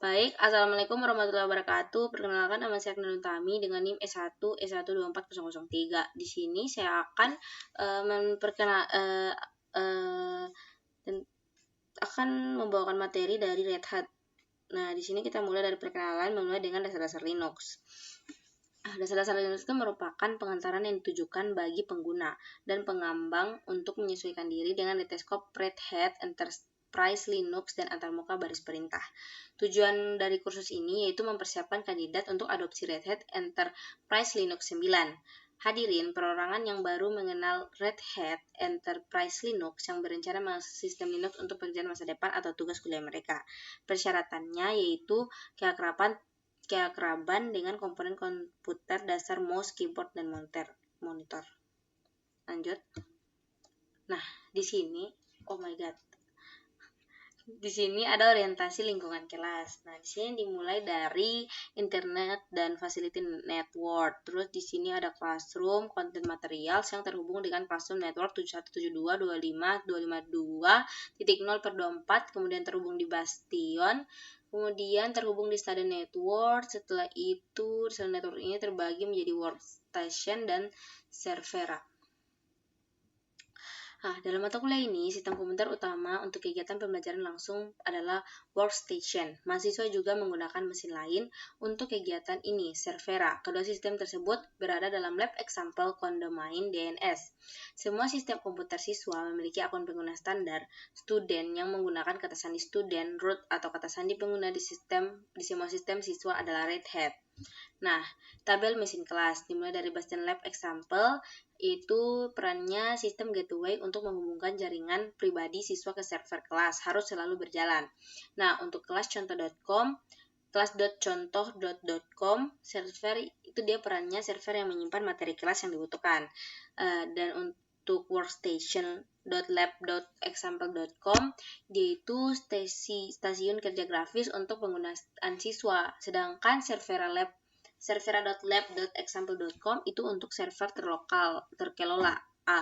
Baik, Assalamualaikum warahmatullahi wabarakatuh. Perkenalkan, nama saya Aknur Utami dengan NIM S1 S124003. Di sini saya akan akan membawakan materi dari Red Hat. Nah, di sini kita mulai dari perkenalan, memulai dengan dasar-dasar Linux. Dasar-dasar Linux itu merupakan pengantaran yang ditujukan bagi pengguna dan pengembang untuk menyesuaikan diri dengan stetoskop Red Hat Enterprise Linux dan antarmuka baris perintah. Tujuan dari kursus ini yaitu mempersiapkan kandidat untuk adopsi Red Hat Enterprise Linux 9. Hadirin, perorangan yang baru mengenal Red Hat Enterprise Linux yang berencana mengakses sistem Linux untuk pekerjaan masa depan atau tugas kuliah mereka. Persyaratannya yaitu keakraban dengan komponen komputer dasar mouse, keyboard, dan monitor. Lanjut. Nah, di sini, oh my god. Di sini ada orientasi lingkungan kelas. Nah, di sini dimulai dari internet dan facility network. Terus di sini ada classroom, content materials yang terhubung dengan classroom network 7172.25.2.0/24, kemudian terhubung di Bastion, kemudian terhubung di study network. Setelah itu, study network ini terbagi menjadi workstation dan servera. Nah, dalam mata kuliah ini, sistem komputer utama untuk kegiatan pembelajaran langsung adalah workstation. Mahasiswa juga menggunakan mesin lain untuk kegiatan ini, servera. Kedua sistem tersebut berada dalam lab example Condomain DNS. Semua sistem komputer siswa memiliki akun pengguna standar. Student yang menggunakan kata sandi student, root atau kata sandi pengguna di semua sistem siswa adalah Red Hat. Nah, tabel mesin kelas dimulai dari Bastion Lab Example, itu perannya sistem gateway untuk menghubungkan jaringan pribadi siswa ke server kelas, harus selalu berjalan. Nah, untuk kelas contoh.com, kelas.contoh.com, server itu dia perannya server yang menyimpan materi kelas yang dibutuhkan. Dan untuk workstation.lab.example.com, dia itu stasiun kerja grafis untuk penggunaan siswa, sedangkan servera.lab.example.com itu untuk server terkelola A.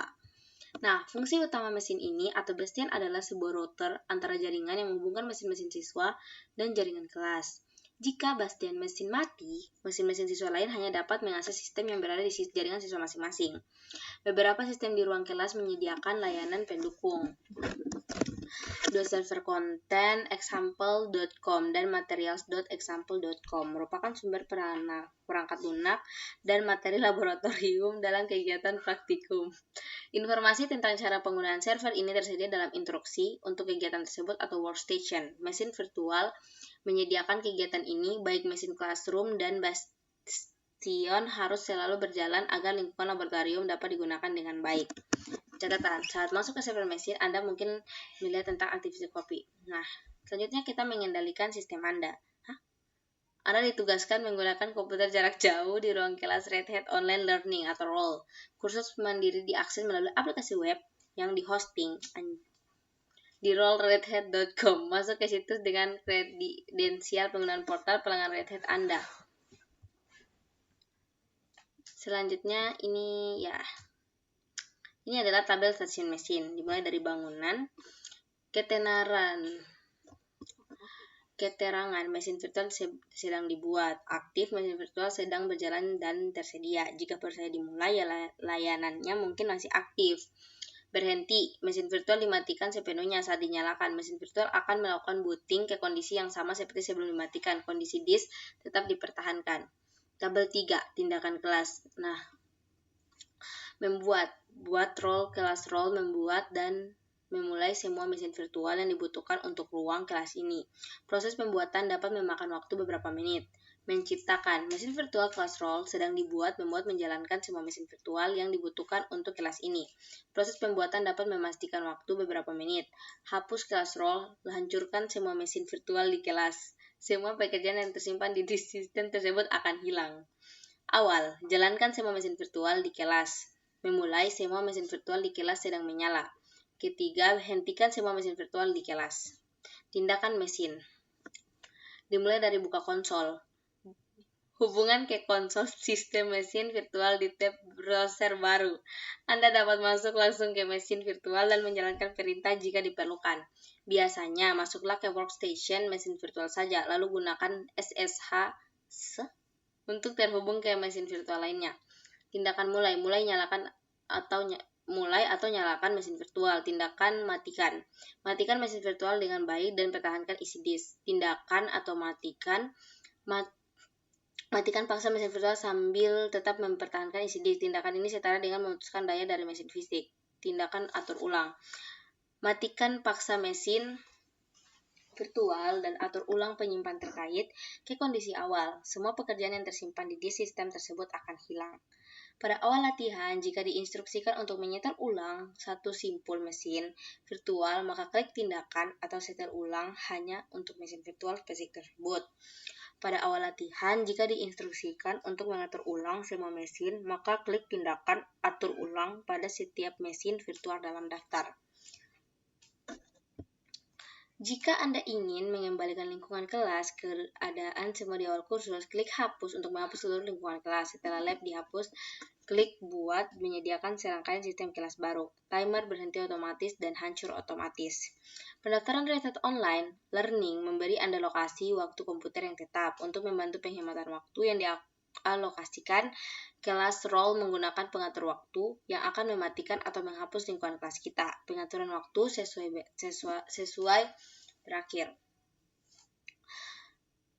Nah, fungsi utama mesin ini atau Bastion adalah sebuah router antara jaringan yang menghubungkan mesin-mesin siswa dan jaringan kelas. Jika Bastion mesin mati, mesin-mesin siswa lain hanya dapat mengakses sistem yang berada di jaringan siswa masing-masing. Beberapa sistem di ruang kelas menyediakan layanan pendukung. Dua server konten example.com dan materials.example.com merupakan sumber perangkat lunak dan materi laboratorium dalam kegiatan praktikum. Informasi tentang cara penggunaan server ini tersedia dalam instruksi untuk kegiatan tersebut atau workstation. Mesin virtual menyediakan kegiatan ini, baik mesin classroom dan Bastion harus selalu berjalan agar lingkungan laboratorium dapat digunakan dengan baik. Catatan, saat masuk ke server mesin, Anda mungkin melihat tentang aktivitas copy. Nah, selanjutnya kita mengendalikan sistem Anda. Anda ditugaskan menggunakan komputer jarak jauh di ruang kelas Red Hat Online Learning atau ROL. Kursus mandiri diakses melalui aplikasi web yang di-hosting di rollredhat.com. Masuk ke situs dengan kredensial penggunaan portal pelanggan Red Hat Anda. Selanjutnya ini adalah tabel stasiun mesin, dimulai dari bangunan, keterangan mesin virtual sedang dibuat, aktif mesin virtual sedang berjalan dan tersedia. Jika baru saja dimulai, layanannya mungkin masih aktif. Berhenti, mesin virtual dimatikan sepenuhnya. Saat dinyalakan, mesin virtual akan melakukan booting ke kondisi yang sama seperti sebelum dimatikan. Kondisi disk tetap dipertahankan. Tabel 3, tindakan kelas. Nah, buat role, kelas role, membuat dan memulai semua mesin virtual yang dibutuhkan untuk ruang kelas ini. Proses pembuatan dapat memakan waktu beberapa menit. Menciptakan mesin virtual kelas role sedang membuat menjalankan semua mesin virtual yang dibutuhkan untuk kelas ini. Proses pembuatan dapat memastikan waktu beberapa menit. Hapus kelas role, hancurkan semua mesin virtual di kelas. Semua pekerjaan yang tersimpan di disk sistem tersebut akan hilang. Awal, jalankan semua mesin virtual di kelas. Memulai semua mesin virtual di kelas sedang menyala. Ketiga, hentikan semua mesin virtual di kelas. Tindakan mesin. Dimulai dari buka konsol. hubungan ke konsol sistem mesin virtual di tab browser baru. Anda dapat masuk langsung ke mesin virtual dan menjalankan perintah jika diperlukan. Biasanya, masuklah ke workstation mesin virtual saja, lalu gunakan SSH untuk terhubung ke mesin virtual lainnya. Tindakan mulai nyalakan atau nyalakan mesin virtual. Tindakan matikan mesin virtual dengan baik dan pertahankan isi disk. Tindakan atau matikan paksa mesin virtual sambil tetap mempertahankan isi disk. Tindakan ini setara dengan memutuskan daya dari mesin fisik. Tindakan atur ulang. Matikan paksa mesin virtual dan atur ulang penyimpan terkait ke kondisi awal. Semua pekerjaan yang tersimpan di disk sistem tersebut akan hilang. Pada awal latihan, jika diinstruksikan untuk menyetel ulang satu simpul mesin virtual, maka klik tindakan atau setel ulang hanya untuk mesin virtual spesifik tersebut. Pada awal latihan, jika diinstruksikan untuk mengatur ulang semua mesin, maka klik tindakan atur ulang pada setiap mesin virtual dalam daftar. Jika Anda ingin mengembalikan lingkungan kelas ke keadaan semula di awal kursus, klik hapus untuk menghapus seluruh lingkungan kelas. Setelah lab dihapus, klik buat menyediakan serangkaian sistem kelas baru, timer berhenti otomatis, dan hancur otomatis. Pendaftaran Related Online Learning memberi Anda lokasi waktu komputer yang tetap untuk membantu penghematan waktu yang dialokasikan kelas role menggunakan pengatur waktu yang akan mematikan atau menghapus lingkungan kelas kita. Pengaturan waktu sesuai berakhir.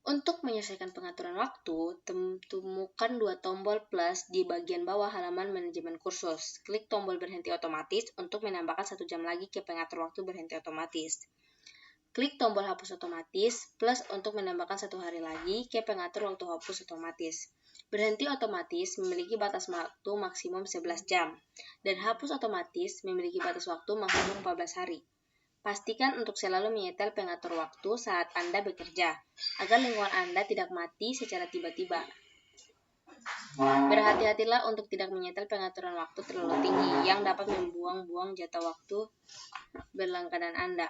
Untuk menyelesaikan pengaturan waktu, temukan dua tombol plus di bagian bawah halaman manajemen kursus. Klik tombol berhenti otomatis untuk menambahkan 1 jam lagi ke pengatur waktu berhenti otomatis. Klik tombol hapus otomatis plus untuk menambahkan 1 hari lagi ke pengatur waktu hapus otomatis. Berhenti otomatis memiliki batas waktu maksimum 11 jam, dan hapus otomatis memiliki batas waktu maksimum 14 hari. Pastikan untuk selalu menyetel pengatur waktu saat Anda bekerja, agar lingkungan Anda tidak mati secara tiba-tiba. Berhati-hatilah untuk tidak menyetel pengaturan waktu terlalu tinggi, yang dapat membuang-buang jatah waktu berlangganan Anda.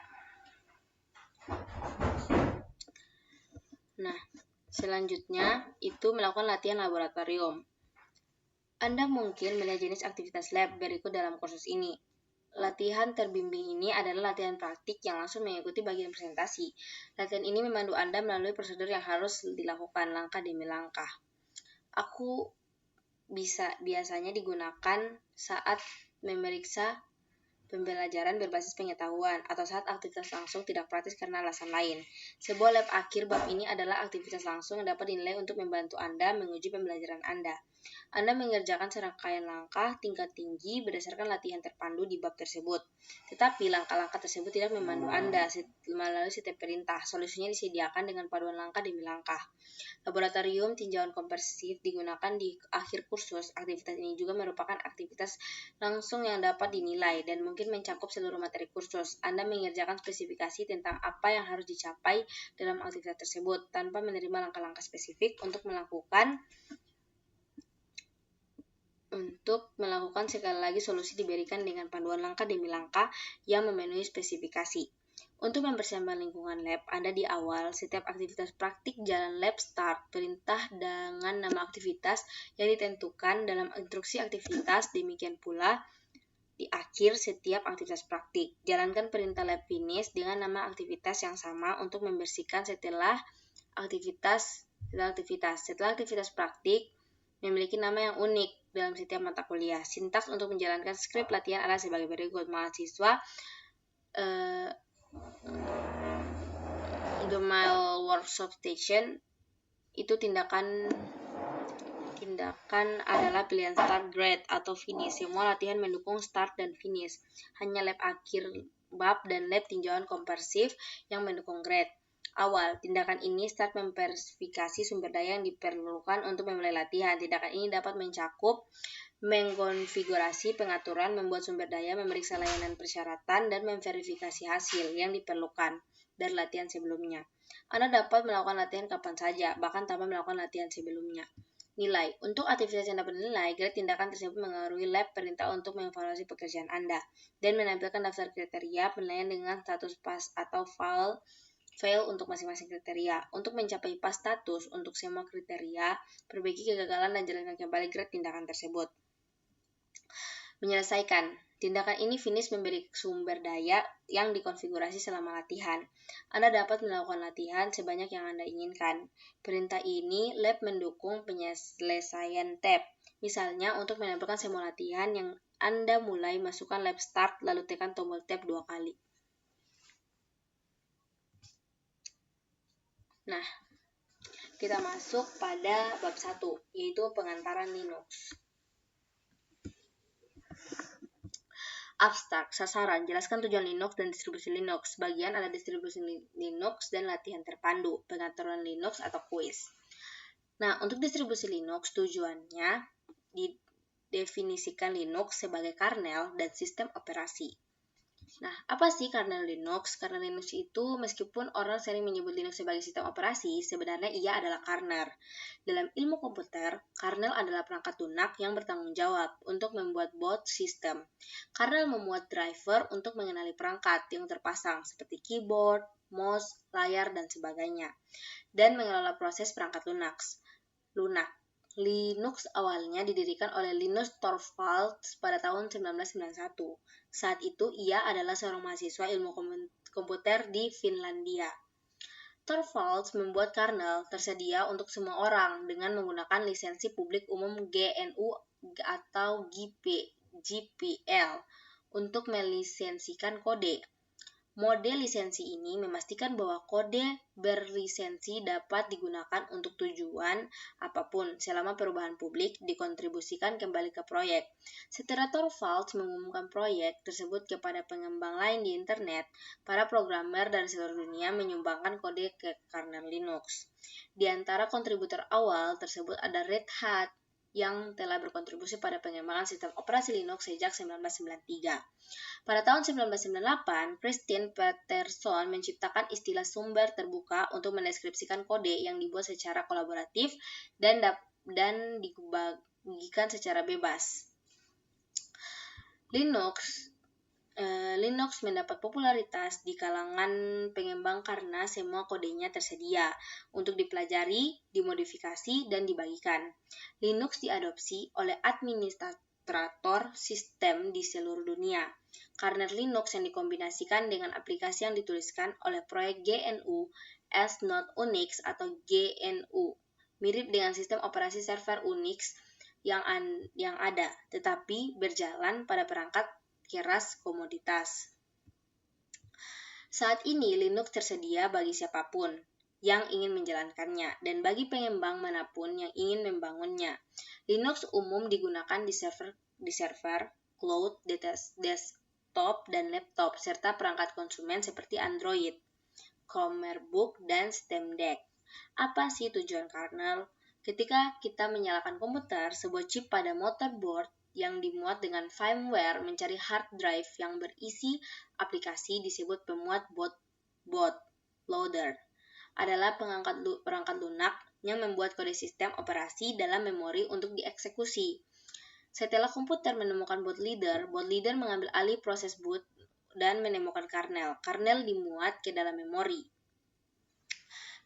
Nah, selanjutnya itu melakukan latihan laboratorium. Anda mungkin melihat jenis aktivitas lab berikut dalam kursus ini. Latihan terbimbing ini adalah latihan praktik yang langsung mengikuti bagian presentasi. Latihan ini memandu Anda melalui prosedur yang harus dilakukan langkah demi langkah. Biasanya digunakan saat memeriksa pembelajaran berbasis pengetahuan atau saat aktivitas langsung tidak praktis karena alasan lain. Sebuah lab akhir bab ini adalah aktivitas langsung yang dapat dinilai untuk membantu Anda menguji pembelajaran Anda. Anda mengerjakan serangkaian langkah tingkat tinggi berdasarkan latihan terpandu di bab tersebut. Tetapi langkah-langkah tersebut tidak memandu Anda melalui setiap perintah. Solusinya disediakan dengan paduan langkah demi langkah. Laboratorium tinjauan komprehensif digunakan di akhir kursus. Aktivitas ini juga merupakan aktivitas langsung yang dapat dinilai dan mungkin mencakup seluruh materi kursus. Anda mengerjakan spesifikasi tentang apa yang harus dicapai dalam aktivitas tersebut tanpa menerima langkah-langkah spesifik untuk melakukan sekali lagi solusi diberikan dengan panduan langkah demi langkah yang memenuhi spesifikasi. Untuk mempersiapkan lingkungan lab Anda di awal setiap aktivitas praktik jalan lab start perintah dengan nama aktivitas yang ditentukan dalam instruksi aktivitas. Demikian pula di akhir setiap aktivitas praktik. Jalankan perintah lab finish dengan nama aktivitas yang sama untuk membersihkan setelah aktivitas praktik memiliki nama yang unik dalam setiap mata kuliah. Sintaks untuk menjalankan skrip latihan adalah sebagai berikut. Mahasiswa Gmail Workshop Station itu tindakan adalah pilihan start, grade, atau finish. Semua latihan mendukung start dan finish. Hanya lab akhir bab dan lab tinjauan komprehensif yang mendukung grade. Awal, tindakan ini start memverifikasi sumber daya yang diperlukan untuk memulai latihan. Tindakan ini dapat mencakup mengkonfigurasi pengaturan, membuat sumber daya, memeriksa layanan persyaratan, dan memverifikasi hasil yang diperlukan dari latihan sebelumnya. Anda dapat melakukan latihan kapan saja, bahkan tanpa melakukan latihan sebelumnya. Nilai. Untuk aktivitas yang dapat dinilai, grade tindakan tersebut mengaruhi lab perintah untuk mengevaluasi pekerjaan Anda dan menampilkan daftar kriteria penilaian dengan status pas atau fail fail untuk masing-masing kriteria. Untuk mencapai pas status untuk semua kriteria, perbaiki kegagalan dan jalankan kembali grade tindakan tersebut. Menyelesaikan. Tindakan ini finish memberi sumber daya yang dikonfigurasi selama latihan. Anda dapat melakukan latihan sebanyak yang Anda inginkan. Perintah ini lab mendukung penyelesaian tab. Misalnya, untuk menambahkan semua latihan yang Anda mulai, masukkan lab start, lalu tekan tombol tab 2 kali. Nah, kita masuk pada bab 1, yaitu pengantaran Linux. Abstrak, sasaran, jelaskan tujuan Linux dan distribusi Linux. Bagian ada distribusi Linux dan latihan terpandu, pengaturan Linux atau kuis. Nah, untuk distribusi Linux, tujuannya didefinisikan Linux sebagai kernel dan sistem operasi. Nah, apa sih kernel Linux? Kernel Linux itu, meskipun orang sering menyebut Linux sebagai sistem operasi, sebenarnya ia adalah kernel. Dalam ilmu komputer, kernel adalah perangkat lunak yang bertanggung jawab untuk membuat boot sistem. Kernel memuat driver untuk mengenali perangkat yang terpasang, seperti keyboard, mouse, layar, dan sebagainya, dan mengelola proses perangkat lunak. Linux awalnya didirikan oleh Linus Torvalds pada tahun 1991. Saat itu, ia adalah seorang mahasiswa ilmu komputer di Finlandia. Torvalds membuat kernel tersedia untuk semua orang dengan menggunakan lisensi publik umum GNU atau GPL untuk melisensikan kode. Model lisensi ini memastikan bahwa kode berlisensi dapat digunakan untuk tujuan apapun selama perubahan publik dikontribusikan kembali ke proyek. Setelah Torvalds mengumumkan proyek tersebut kepada pengembang lain di internet, para programmer dari seluruh dunia menyumbangkan kode ke kernel Linux. Di antara kontributor awal tersebut ada Red Hat yang telah berkontribusi pada pengembangan sistem operasi Linux sejak 1993. Pada tahun 1998, Christian Peterson menciptakan istilah sumber terbuka untuk mendeskripsikan kode yang dibuat secara kolaboratif dan dibagikan secara bebas. Linux mendapat popularitas di kalangan pengembang karena semua kodenya tersedia untuk dipelajari, dimodifikasi, dan dibagikan. Linux diadopsi oleh administrator sistem di seluruh dunia. Kernel Linux yang dikombinasikan dengan aplikasi yang dituliskan oleh proyek GNU as not Unix atau GNU, mirip dengan sistem operasi server Unix yang ada, tetapi berjalan pada perangkat keras komoditas. Saat ini Linux tersedia bagi siapapun yang ingin menjalankannya dan bagi pengembang manapun yang ingin membangunnya. Linux umum digunakan di server, cloud, desktop, dan laptop, serta perangkat konsumen seperti Android, Chromebook, dan Steam Deck. Apa sih tujuan kernel? Ketika kita menyalakan komputer, sebuah chip pada motherboard yang dimuat dengan firmware mencari hard drive yang berisi aplikasi disebut pemuat bootloader. Adalah perangkat lunak yang membuat kode sistem operasi dalam memori untuk dieksekusi. Setelah komputer menemukan bootloader mengambil alih proses boot dan menemukan kernel. Kernel dimuat ke dalam memori,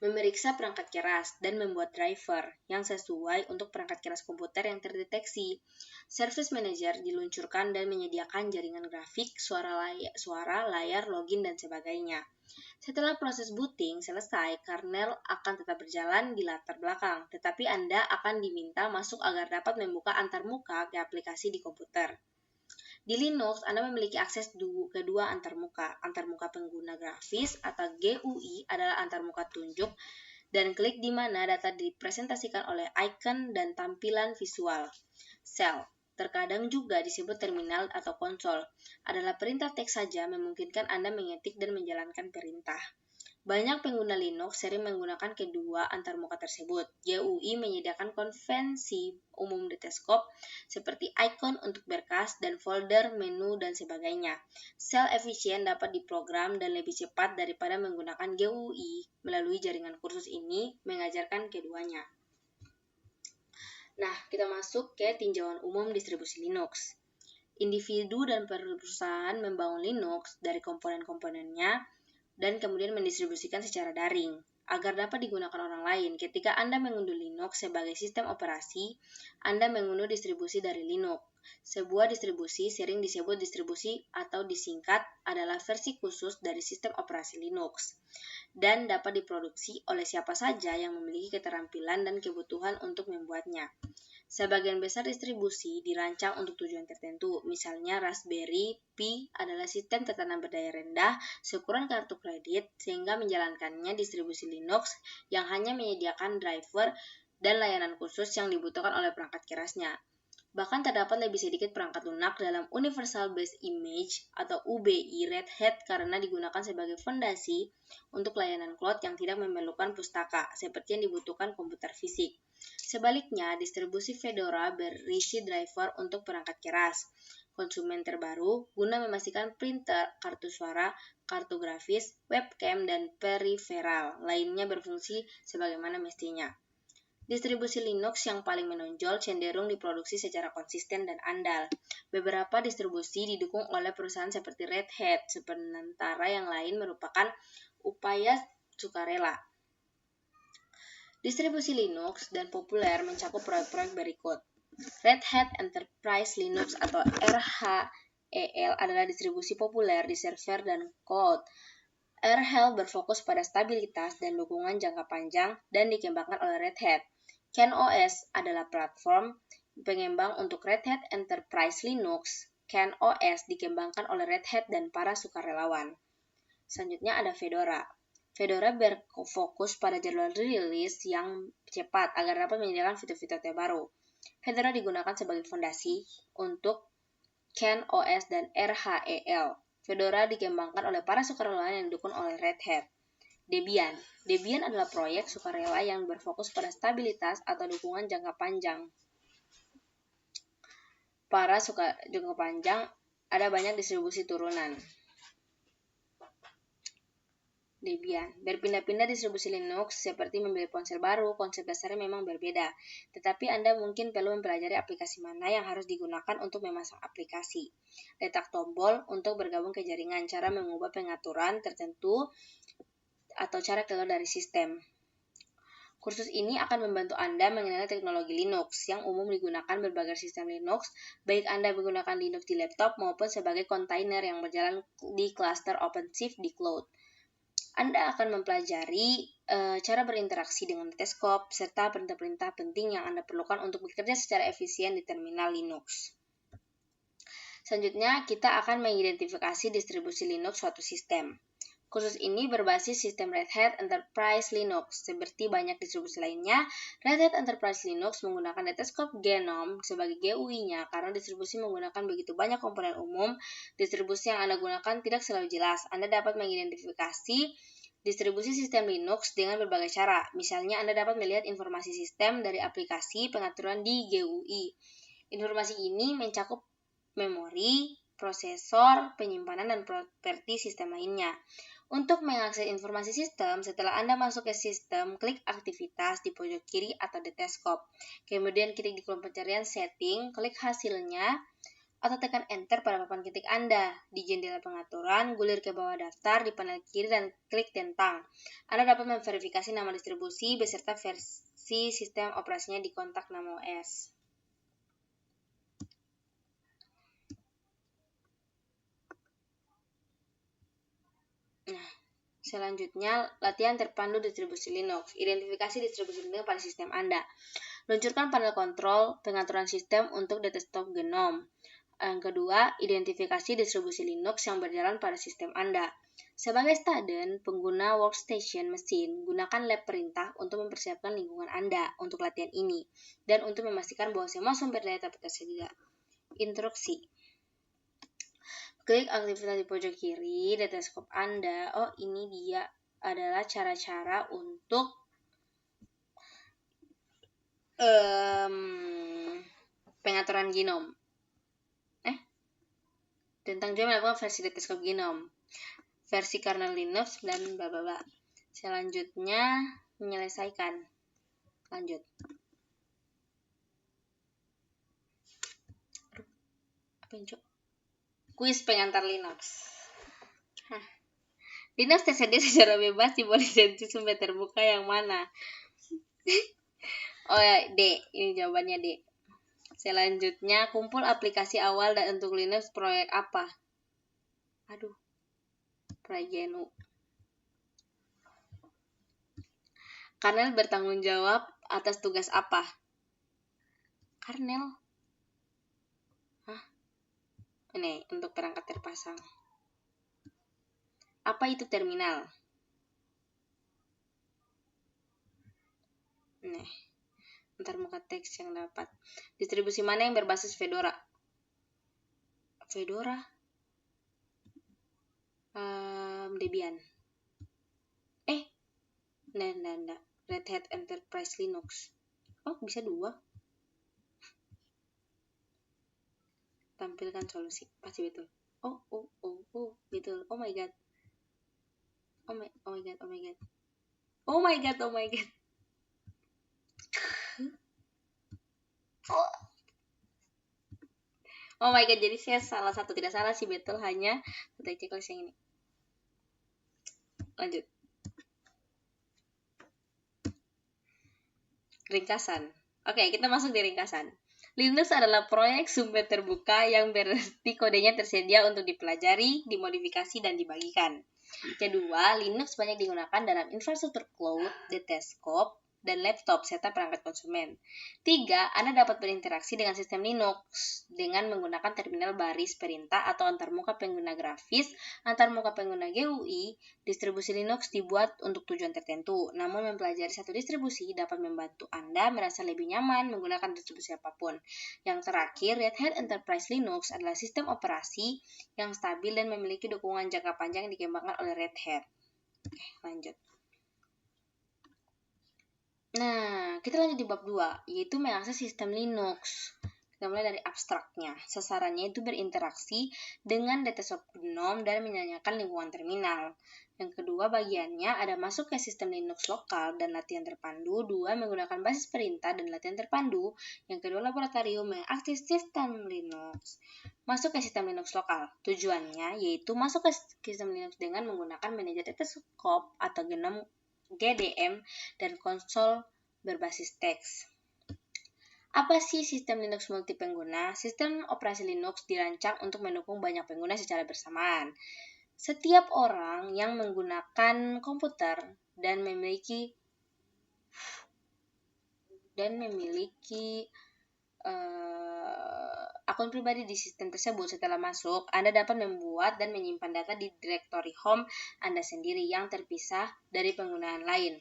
memeriksa perangkat keras, dan membuat driver yang sesuai untuk perangkat keras komputer yang terdeteksi. Service Manager diluncurkan dan menyediakan jaringan grafik, suara, layar, login, dan sebagainya. Setelah proses booting selesai, kernel akan tetap berjalan di latar belakang, tetapi Anda akan diminta masuk agar dapat membuka antarmuka ke aplikasi di komputer. Di Linux, Anda memiliki akses kedua antarmuka. Antarmuka pengguna grafis atau GUI adalah antarmuka tunjuk dan klik di mana data dipresentasikan oleh icon dan tampilan visual. Shell, terkadang juga disebut terminal atau konsol, adalah perintah teks saja memungkinkan Anda mengetik dan menjalankan perintah. Banyak pengguna Linux sering menggunakan kedua antarmuka tersebut. GUI menyediakan konvensi umum di desktop seperti icon untuk berkas dan folder, menu, dan sebagainya. Shell efisien dapat diprogram dan lebih cepat daripada menggunakan GUI. Melalui jaringan kursus ini mengajarkan keduanya. Nah, kita masuk ke tinjauan umum distribusi Linux. Individu dan perusahaan membangun Linux dari komponen-komponennya dan kemudian mendistribusikan secara daring agar dapat digunakan orang lain. Ketika Anda mengunduh Linux sebagai sistem operasi, Anda mengunduh distribusi dari Linux. Sebuah distribusi sering disebut distribusi atau disingkat adalah versi khusus dari sistem operasi Linux dan dapat diproduksi oleh siapa saja yang memiliki keterampilan dan kebutuhan untuk membuatnya. Sebagian besar distribusi dirancang untuk tujuan tertentu, misalnya Raspberry Pi adalah sistem tertanam berdaya rendah seukuran kartu kredit sehingga menjalankannya distribusi Linux yang hanya menyediakan driver dan layanan khusus yang dibutuhkan oleh perangkat kerasnya. Bahkan terdapat lebih sedikit perangkat lunak dalam Universal Basic Image atau UBI Red Hat karena digunakan sebagai fondasi untuk layanan cloud yang tidak memerlukan pustaka seperti yang dibutuhkan komputer fisik. Sebaliknya, distribusi Fedora berisi driver untuk perangkat keras, konsumen terbaru guna memastikan printer, kartu suara, kartu grafis, webcam, dan periferal lainnya berfungsi sebagaimana mestinya. Distribusi Linux yang paling menonjol cenderung diproduksi secara konsisten dan andal. Beberapa distribusi didukung oleh perusahaan seperti Red Hat, sementara yang lain merupakan upaya sukarela. Distribusi Linux dan populer mencakup proyek-proyek berikut. Red Hat Enterprise Linux atau RHEL adalah distribusi populer di server dan cloud. RHEL berfokus pada stabilitas dan dukungan jangka panjang dan dikembangkan oleh Red Hat. CentOS adalah platform pengembang untuk Red Hat Enterprise Linux. CentOS dikembangkan oleh Red Hat dan para sukarelawan. Selanjutnya ada Fedora. Fedora berfokus pada jadwal rilis yang cepat agar dapat menyediakan fitur-fitur terbaru. Fedora digunakan sebagai fondasi untuk CentOS dan RHEL. Fedora dikembangkan oleh para sukarelawan yang didukung oleh Red Hat. Debian. Debian adalah proyek sukarela yang berfokus pada stabilitas atau dukungan jangka panjang. Jangka panjang ada banyak distribusi turunan. Debian. Berpindah-pindah distribusi Linux seperti membeli ponsel baru, konsep dasarnya memang berbeda. Tetapi Anda mungkin perlu mempelajari aplikasi mana yang harus digunakan untuk memasang aplikasi. Letak tombol untuk bergabung ke jaringan, cara mengubah pengaturan tertentu, atau cara keluar dari sistem. Kursus ini akan membantu Anda mengenal teknologi Linux yang umum digunakan berbagai sistem Linux, baik Anda menggunakan Linux di laptop maupun sebagai kontainer yang berjalan di cluster OpenShift di cloud. Anda akan mempelajari cara berinteraksi dengan teleskop serta perintah-perintah penting yang Anda perlukan untuk bekerja secara efisien di terminal Linux. Selanjutnya, kita akan mengidentifikasi distribusi Linux suatu sistem. Kursus ini berbasis sistem Red Hat Enterprise Linux. Seperti banyak distribusi lainnya, Red Hat Enterprise Linux menggunakan Netscope GNOME sebagai GUI-nya karena distribusi menggunakan begitu banyak komponen umum. Distribusi yang Anda gunakan tidak selalu jelas. Anda dapat mengidentifikasi distribusi sistem Linux dengan berbagai cara. Misalnya, Anda dapat melihat informasi sistem dari aplikasi pengaturan di GUI. Informasi ini mencakup memori, prosesor, penyimpanan, dan properti sistem lainnya. Untuk mengakses informasi sistem, setelah Anda masuk ke sistem, klik aktivitas di pojok kiri atau di desktop. Kemudian klik di kolom pencarian setting, klik hasilnya, atau tekan enter pada papan ketik Anda. Di jendela pengaturan, gulir ke bawah daftar di panel kiri dan klik tentang. Anda dapat memverifikasi nama distribusi beserta versi sistem operasinya di kontak nama OS. Nah, selanjutnya, latihan terpandu distribusi Linux. Identifikasi distribusi Linux pada sistem Anda. Luncurkan panel kontrol pengaturan sistem untuk desktop GNOME. Yang kedua, identifikasi distribusi Linux yang berjalan pada sistem Anda. Sebagai student, pengguna workstation mesin, gunakan lab perintah untuk mempersiapkan lingkungan Anda untuk latihan ini, dan untuk memastikan bahwa semua sumber daya dapat tersedia. Instruksi. Klik aktivitas di pojok kiri di desktop Anda. Oh, ini dia adalah cara-cara untuk pengaturan GNOME. Tentang juga melakukan versi desktop GNOME, versi kernel Linux, dan bla bla bla. Selanjutnya, menyelesaikan. Lanjut. Apa yang kuis pengantar Linux. Linux tersedia secara bebas di lisensi sumber terbuka yang mana? Oh ya, D. Ini jawabannya D. Selanjutnya, kumpul aplikasi awal dan untuk Linux proyek apa? Aduh, proyek GNU. Kernel bertanggung jawab atas tugas apa? Kernel. Ini untuk perangkat terpasang. Apa itu terminal? Nih, ntar muka teks yang dapat. Distribusi mana yang berbasis Fedora? Fedora? Debian. Nggak. Red Hat Enterprise Linux. Oh, bisa 2. Tampilkan solusi. Pasti betul. Oh, betul. Oh my god. Oh my god. Oh my god, jadi saya salah satu. Tidak salah sih, betul. Hanya kita checklist yang ini. Lanjut. Ringkasan. Oke, kita masuk di ringkasan. Linux adalah proyek sumber terbuka yang berarti kodenya tersedia untuk dipelajari, dimodifikasi, dan dibagikan. Kedua, Linux banyak digunakan dalam infrastruktur cloud, desktop, dan laptop serta perangkat konsumen. 3. Anda dapat berinteraksi dengan sistem Linux dengan menggunakan terminal baris perintah atau antarmuka pengguna grafis, antarmuka pengguna GUI. Distribusi Linux dibuat untuk tujuan tertentu, namun mempelajari satu distribusi dapat membantu Anda merasa lebih nyaman menggunakan distribusi apapun. Yang terakhir, Red Hat Enterprise Linux adalah sistem operasi yang stabil dan memiliki dukungan jangka panjang yang dikembangkan oleh Red Hat. Oke, lanjut. Nah, kita lanjut di bab 2, yaitu mengakses sistem Linux. Kita mulai dari abstraknya. Sasarannya itu berinteraksi dengan desktop GNOME dan menyanyikan lingkungan terminal. Yang kedua bagiannya ada masuk ke sistem Linux lokal dan latihan terpandu. 2. Menggunakan basis perintah dan latihan terpandu. Yang kedua laboratorium mengakses sistem Linux. Masuk ke sistem Linux lokal. Tujuannya yaitu masuk ke sistem Linux dengan menggunakan manajer desktop atau GNOME GDM dan konsol berbasis teks. Apa sih sistem Linux multipengguna? Sistem operasi Linux dirancang untuk mendukung banyak pengguna secara bersamaan. Setiap orang yang menggunakan komputer dan memiliki akun pribadi di sistem tersebut. Setelah masuk, Anda dapat membuat dan menyimpan data di direktori home Anda sendiri yang terpisah dari penggunaan lain.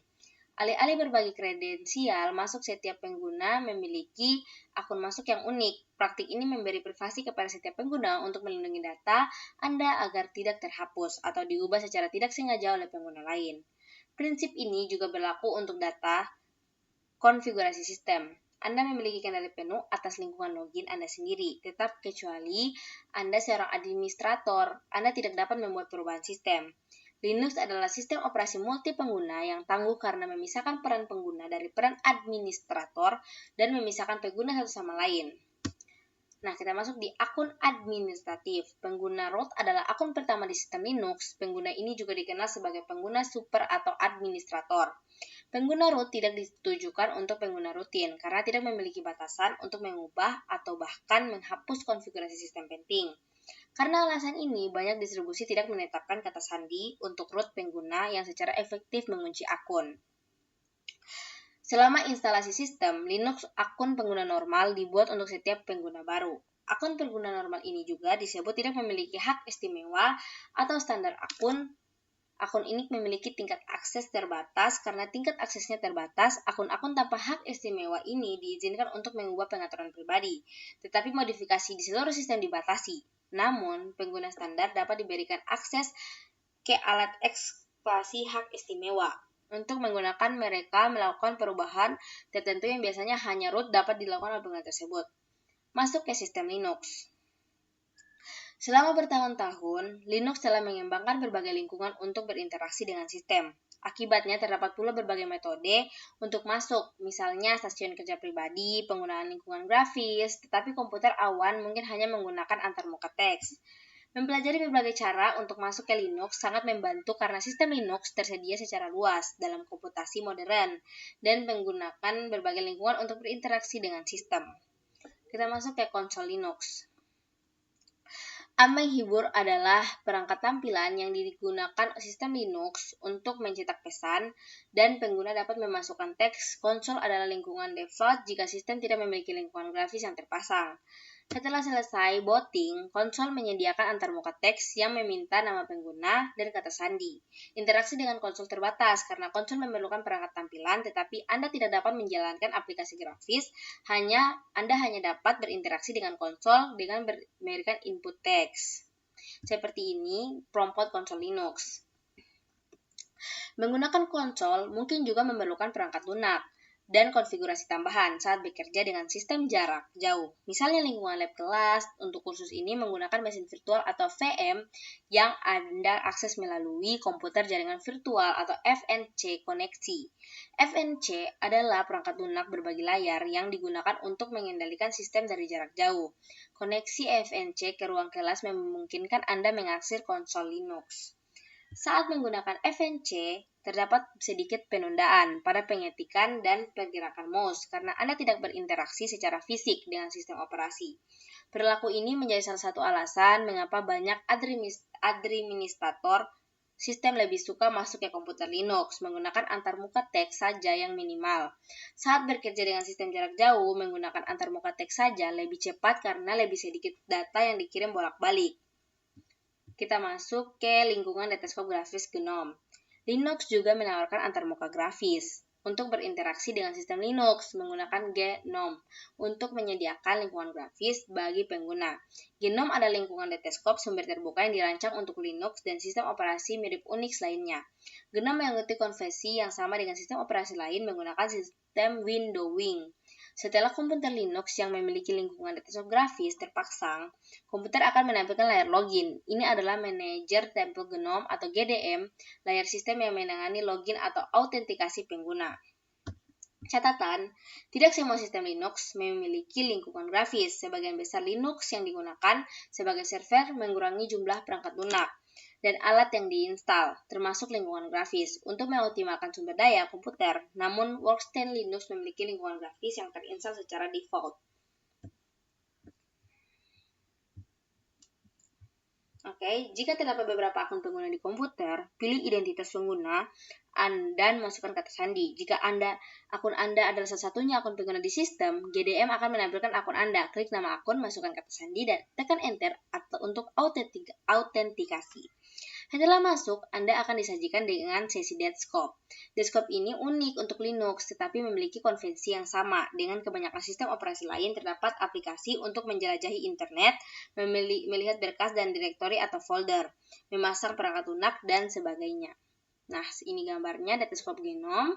Alih-alih berbagi kredensial masuk, setiap pengguna memiliki akun masuk yang unik. Praktik ini memberi privasi kepada setiap pengguna untuk melindungi data Anda agar tidak terhapus atau diubah secara tidak sengaja oleh pengguna lain. Prinsip ini juga berlaku untuk data konfigurasi sistem. Anda memiliki kendali penuh atas lingkungan login Anda sendiri, tetap kecuali Anda seorang administrator, Anda tidak dapat membuat perubahan sistem. Linux adalah sistem operasi multipengguna yang tangguh karena memisahkan peran pengguna dari peran administrator dan memisahkan pengguna satu sama lain. Nah, kita masuk di akun administratif. Pengguna root adalah akun pertama di sistem Linux. Pengguna ini juga dikenal sebagai pengguna super atau administrator. Pengguna root tidak ditujukan untuk pengguna rutin karena tidak memiliki batasan untuk mengubah atau bahkan menghapus konfigurasi sistem penting. Karena alasan ini, banyak distribusi tidak menetapkan kata sandi untuk root pengguna yang secara efektif mengunci akun. Selama instalasi sistem, Linux akun pengguna normal dibuat untuk setiap pengguna baru. Akun pengguna normal ini juga disebut tidak memiliki hak istimewa atau standar akun. Akun ini memiliki tingkat akses terbatas. Karena tingkat aksesnya terbatas, akun-akun tanpa hak istimewa ini diizinkan untuk mengubah pengaturan pribadi. Tetapi modifikasi di seluruh sistem dibatasi. Namun, pengguna standar dapat diberikan akses ke alat eksplorasi hak istimewa. Untuk menggunakan mereka melakukan perubahan tertentu yang biasanya hanya root dapat dilakukan oleh pengguna tersebut. Masuk ke sistem Linux. Selama bertahun-tahun, Linux telah mengembangkan berbagai lingkungan untuk berinteraksi dengan sistem. Akibatnya terdapat pula berbagai metode untuk masuk, misalnya stasiun kerja pribadi, penggunaan lingkungan grafis, tetapi komputer awan mungkin hanya menggunakan antarmuka teks. Mempelajari berbagai cara untuk masuk ke Linux sangat membantu karena sistem Linux tersedia secara luas dalam komputasi modern dan menggunakan berbagai lingkungan untuk berinteraksi dengan sistem. Kita masuk ke konsol Linux. Menghibur adalah perangkat tampilan yang digunakan sistem Linux untuk mencetak pesan dan pengguna dapat memasukkan teks. Konsol adalah lingkungan default jika sistem tidak memiliki lingkungan grafis yang terpasang. Setelah selesai booting, konsol menyediakan antarmuka teks yang meminta nama pengguna dan kata sandi. Interaksi dengan konsol terbatas karena konsol memerlukan perangkat tampilan, tetapi Anda tidak dapat menjalankan aplikasi grafis. Anda hanya dapat berinteraksi dengan konsol dengan memberikan input teks. Seperti ini prompt konsol Linux. Menggunakan konsol mungkin juga memerlukan perangkat lunak dan konfigurasi tambahan saat bekerja dengan sistem jarak jauh. Misalnya lingkungan lab kelas. Untuk kursus ini menggunakan mesin virtual atau VM yang Anda akses melalui komputer jaringan virtual atau FNC koneksi. FNC adalah perangkat lunak berbagi layar yang digunakan untuk mengendalikan sistem dari jarak jauh. Koneksi FNC ke ruang kelas memungkinkan Anda mengakses konsol Linux. Saat menggunakan FNC, terdapat sedikit penundaan pada pengetikan dan pergerakan mouse karena Anda tidak berinteraksi secara fisik dengan sistem operasi. Perilaku ini menjadi salah satu alasan mengapa banyak administrator sistem lebih suka masuk ke komputer Linux menggunakan antarmuka teks saja yang minimal. Saat bekerja dengan sistem jarak jauh, menggunakan antarmuka teks saja lebih cepat karena lebih sedikit data yang dikirim bolak-balik. Kita masuk ke lingkungan deskop grafis GNOME. Linux juga menawarkan antarmuka grafis untuk berinteraksi dengan sistem Linux menggunakan GNOME untuk menyediakan lingkungan grafis bagi pengguna. GNOME adalah lingkungan deskop sumber terbuka yang dirancang untuk Linux dan sistem operasi mirip Unix lainnya. GNOME mengikuti konvensi yang sama dengan sistem operasi lain menggunakan sistem windowing. Setelah komputer Linux yang memiliki lingkungan deskop grafis terpasang, komputer akan menampilkan layar login. Ini adalah manajer tempel GNOME atau GDM, layar sistem yang menangani login atau autentikasi pengguna. Catatan, tidak semua sistem Linux memiliki lingkungan grafis. Sebagian besar Linux yang digunakan sebagai server mengurangi jumlah perangkat lunak dan alat yang diinstal, termasuk lingkungan grafis, untuk mengoptimalkan sumber daya komputer. Namun, workstation Linux memiliki lingkungan grafis yang terinstal secara default. Jika terdapat beberapa akun pengguna di komputer, pilih identitas pengguna dan masukkan kata sandi. Jika akun Anda adalah salah satunya akun pengguna di sistem, GDM akan menampilkan akun Anda. Klik nama akun, masukkan kata sandi, dan tekan Enter untuk autentikasi. Setelah masuk, Anda akan disajikan dengan sesi deskop. Deskop ini unik untuk Linux, tetapi memiliki konvensi yang sama. Dengan kebanyakan sistem operasi lain, terdapat aplikasi untuk menjelajahi internet, melihat berkas dan direktori atau folder, memasang perangkat lunak, dan sebagainya. Nah, ini gambarnya deskop GNOME.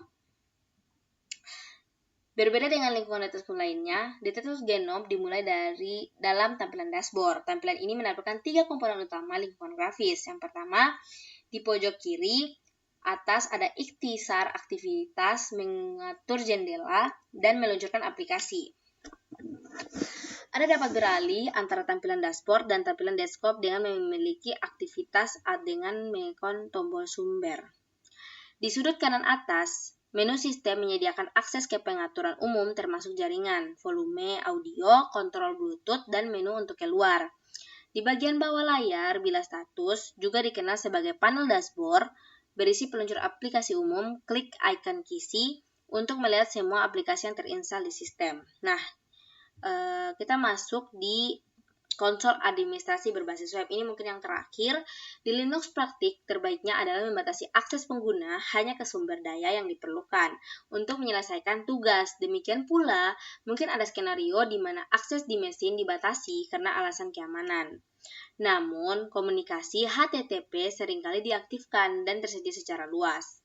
Berbeda dengan lingkungan deskop lainnya, deskop GNOME dimulai dari dalam tampilan dashboard. Tampilan ini menampilkan 3 komponen utama lingkungan grafis. Yang pertama, di pojok kiri atas ada ikhtisar aktivitas, mengatur jendela, dan meluncurkan aplikasi. Anda dapat beralih antara tampilan dashboard dan tampilan desktop dengan memiliki aktivitas dengan mengikon tombol sumber. Di sudut kanan atas, menu sistem menyediakan akses ke pengaturan umum termasuk jaringan, volume, audio, kontrol Bluetooth, dan menu untuk keluar. Di bagian bawah layar, bilah status, juga dikenal sebagai panel dashboard, berisi peluncur aplikasi umum, klik icon kisi untuk melihat semua aplikasi yang terinstal di sistem. Nah, kita masuk di konsol administrasi berbasis web. Ini mungkin yang terakhir. Di Linux praktik terbaiknya adalah membatasi akses pengguna hanya ke sumber daya yang diperlukan untuk menyelesaikan tugas. Demikian pula, mungkin ada skenario di mana akses di mesin dibatasi karena alasan keamanan. Namun, komunikasi HTTP seringkali diaktifkan dan tersedia secara luas.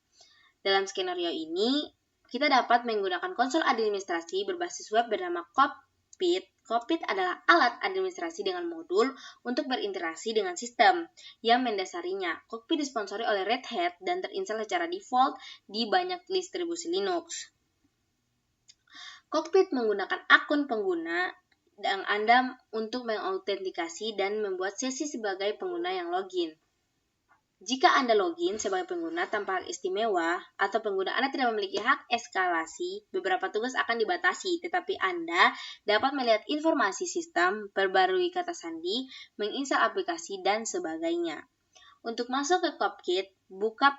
Dalam skenario ini, kita dapat menggunakan konsol administrasi berbasis web bernama Cockpit. Cockpit adalah alat administrasi dengan modul untuk berinteraksi dengan sistem yang mendasarinya. Cockpit disponsori oleh Red Hat dan terinstal secara default di banyak distribusi Linux. Cockpit menggunakan akun pengguna Anda untuk mengautentikasi dan membuat sesi sebagai pengguna yang login. Jika Anda login sebagai pengguna tanpa hak istimewa atau pengguna Anda tidak memiliki hak eskalasi, beberapa tugas akan dibatasi, tetapi Anda dapat melihat informasi sistem, perbarui kata sandi, menginstal aplikasi, dan sebagainya. Untuk masuk ke Kopkit, buka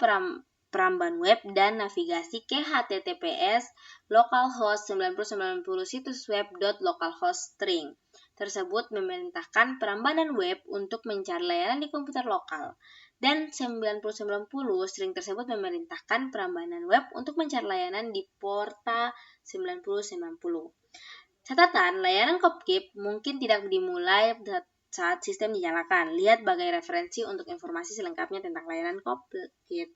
peramban web dan navigasi ke https localhost 9090 situs web.localhost string. Tersebut memerintahkan perambanan web untuk mencari layanan di komputer lokal. Dan 9090 string tersebut memerintahkan perambanan web untuk mencari layanan di porta 9090. Catatan, layanan Kopkit mungkin tidak dimulai saat sistem dinyalakan. Lihat bagai referensi untuk informasi selengkapnya tentang layanan Kopkit.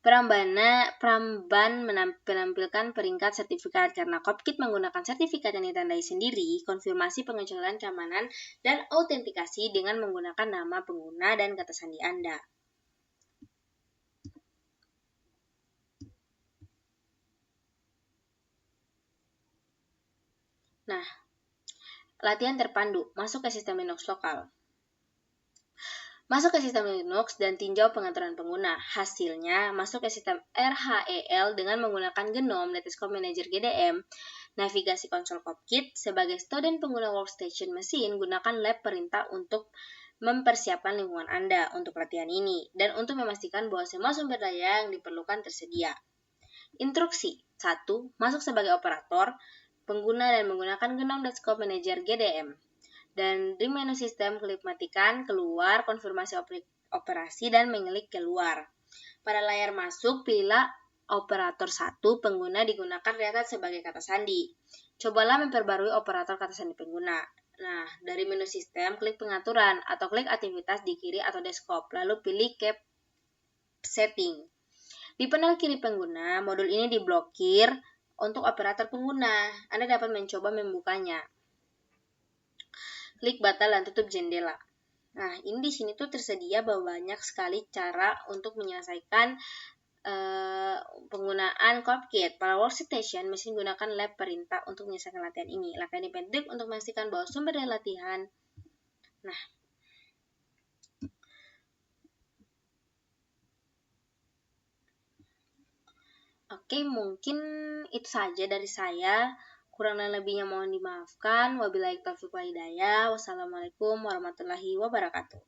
Peramban menampilkan peringkat sertifikat. Karena Kopkit menggunakan sertifikat yang ditandai sendiri, konfirmasi pengecualian keamanan dan autentikasi dengan menggunakan nama pengguna dan kata sandi Anda. Nah, latihan terpandu, masuk ke sistem Linux lokal. Masuk ke sistem Linux dan tinjau pengaturan pengguna. Hasilnya, masuk ke sistem RHEL dengan menggunakan GNOME Netscope Manager GDM, navigasi konsol Kopkit. Sebagai student pengguna workstation mesin, gunakan lab perintah untuk mempersiapkan lingkungan Anda untuk latihan ini, dan untuk memastikan bahwa semua sumber daya yang diperlukan tersedia. Instruksi 1. Masuk sebagai operator pengguna dan menggunakan GNOME Netscope Manager GDM. Dan di menu sistem, klik matikan, keluar, konfirmasi operasi, dan mengklik keluar. Pada layar masuk, pilihlah operator 1 pengguna digunakan ternyata sebagai kata sandi. Cobalah memperbarui operator kata sandi pengguna. Nah, dari menu sistem, klik pengaturan atau klik aktivitas di kiri atau desktop, lalu pilih Keep Setting. Di panel kiri pengguna, modul ini diblokir untuk operator pengguna. Anda dapat mencoba membukanya. Klik batal dan tutup jendela. Nah, ini di sini tuh tersedia banyak sekali cara untuk menyelesaikan penggunaan Kopkit. Pada workstation, mesin gunakan lab perintah untuk menyelesaikan latihan ini. Langkah ini penting untuk memastikan bahwa sumber daya latihan. Nah, oke, mungkin itu saja dari saya. Kurang dan lebihnya mohon dimaafkan. Wabillahi taufiq wal hidayah. Wassalamualaikum warahmatullahi wabarakatuh.